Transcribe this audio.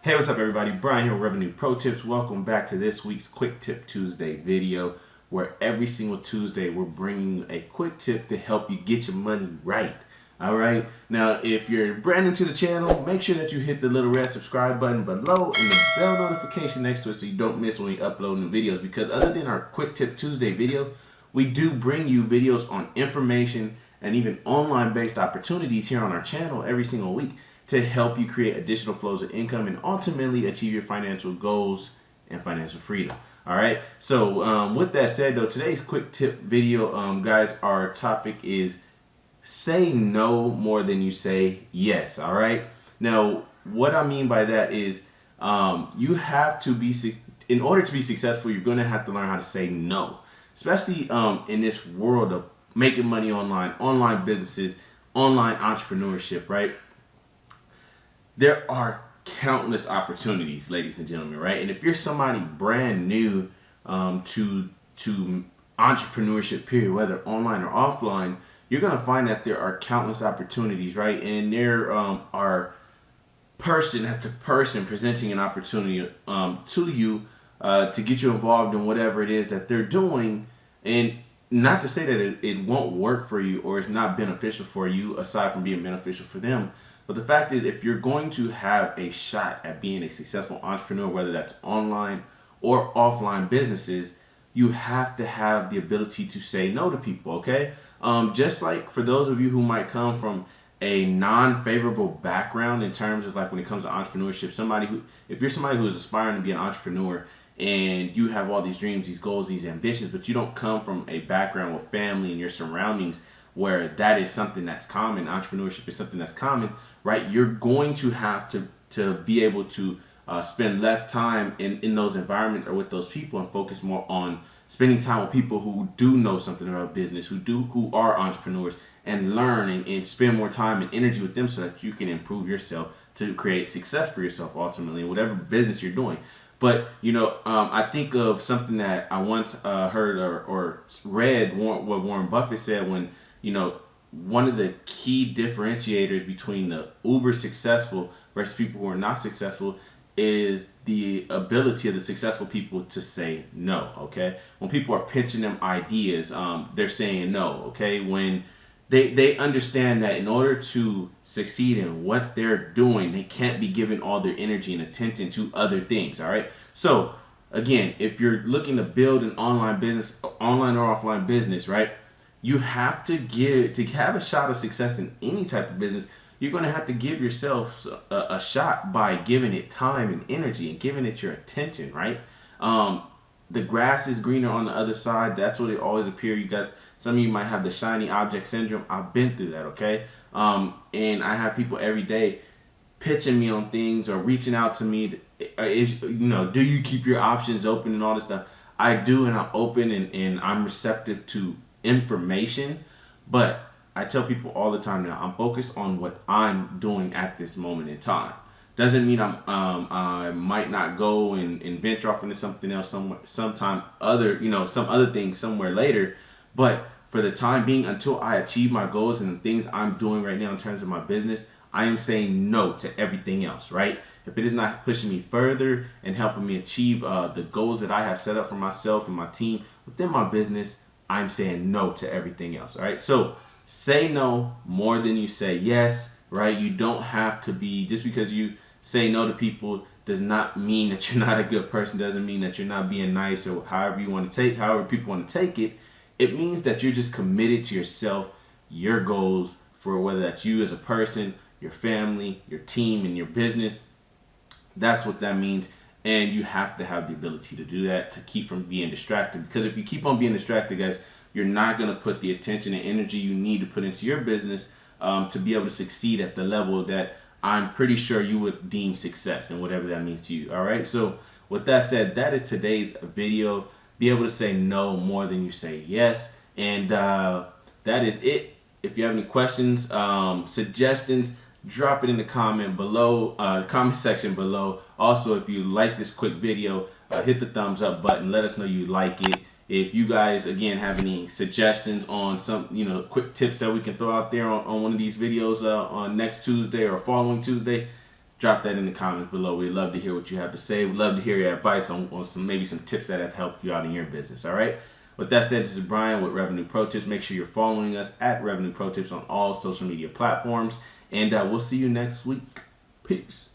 Hey, what's up everybody? Brian here with Revenue Pro Tips. Welcome back to this week's Quick Tip Tuesday video, where every single Tuesday we're bringing you a quick tip to help you get your money right. All right. Now, if you're brand new to the channel, make sure that you hit the little red subscribe button below and the bell notification next to it so you don't miss when we upload new videos. Because other than our Quick Tip Tuesday video, we do bring you videos on information and even online-based opportunities here on our channel every single week to help you create additional flows of income and ultimately achieve your financial goals and financial freedom. All right. So with that said, though, today's quick tip video, guys, our topic is say no more than you say yes. All right. Now, what I mean by that is you have to be, in order to be successful, you're going to have to learn how to say no, especially in this world of making money online businesses, online entrepreneurship, right? There are countless opportunities, ladies and gentlemen, right? And if you're somebody brand new to entrepreneurship, period, whether online or offline, you're going to find that there are countless opportunities, right? And there are person after person presenting an opportunity to you to get you involved in whatever it is that they're doing. And not to say that it won't work for you or it's not beneficial for you, aside from being beneficial for them. But the fact is, if you're going to have a shot at being a successful entrepreneur, whether that's online or offline businesses, you have to have the ability to say no to people, okay? Just like for those of you who might come from a non-favorable background in terms of like when it comes to entrepreneurship, if you're somebody who is aspiring to be an entrepreneur and you have all these dreams, these goals, these ambitions, but you don't come from a background with family and your surroundings where that is something that's common, entrepreneurship is something that's common, right? You're going to have to be able to spend less time in those environments or with those people and focus more on spending time with people who do know something about business, who are entrepreneurs, and learn and spend more time and energy with them so that you can improve yourself to create success for yourself ultimately in whatever business you're doing. But, I think of something that I once heard or read what Warren Buffett said when, one of the key differentiators between the uber successful versus people who are not successful is the ability of the successful people to say no, okay? When people are pitching them ideas, they're saying no, okay? When they understand that in order to succeed in what they're doing, they can't be giving all their energy and attention to other things, all right? So, again, if you're looking to build an online business, online or offline business, right? You have to have a shot of success in any type of business. You're going to have to give yourself a shot by giving it time and energy and giving it your attention, right? The grass is greener on the other side. That's what it always appears. You got some of you might have the shiny object syndrome. I've been through that, okay? And I have people every day pitching me on things or reaching out to me. Do you keep your options open and all this stuff? I do, and I'm open and I'm receptive to information, but I tell people all the time now, I'm focused on what I'm doing at this moment in time. Doesn't mean I might not go and venture off into something else some other thing somewhere later, but for the time being, until I achieve my goals and the things I'm doing right now in terms of my business, I am saying no to everything else, right? If it is not pushing me further and helping me achieve the goals that I have set up for myself and my team within my business, I'm saying no to everything else. All right. So say no more than you say yes, right? You don't have to be, just because you say no to people does not mean that you're not a good person, doesn't mean that you're not being nice or however people want to take it. It means that you're just committed to yourself, your goals, for whether that's you as a person, your family, your team, and your business. That's what that means. And you have to have the ability to do that to keep from being distracted. Because if you keep on being distracted, guys, you're not going to put the attention and energy you need to put into your business to be able to succeed at the level that I'm pretty sure you would deem success and whatever that means to you. All right. So with that said, that is today's video. Be able to say no more than you say yes. And that is it. If you have any questions, suggestions, drop it in the comment section below. Also, if you like this quick video, hit the thumbs up button. Let us know you like it. If you guys, again, have any suggestions on some, quick tips that we can throw out there on one of these videos on next Tuesday or following Tuesday, drop that in the comments below. We'd love to hear what you have to say. We'd love to hear your advice on maybe some tips that have helped you out in your business. All right. With that said, this is Brian with Revenue Pro Tips. Make sure you're following us at Revenue Pro Tips on all social media platforms. And we'll see you next week. Peace.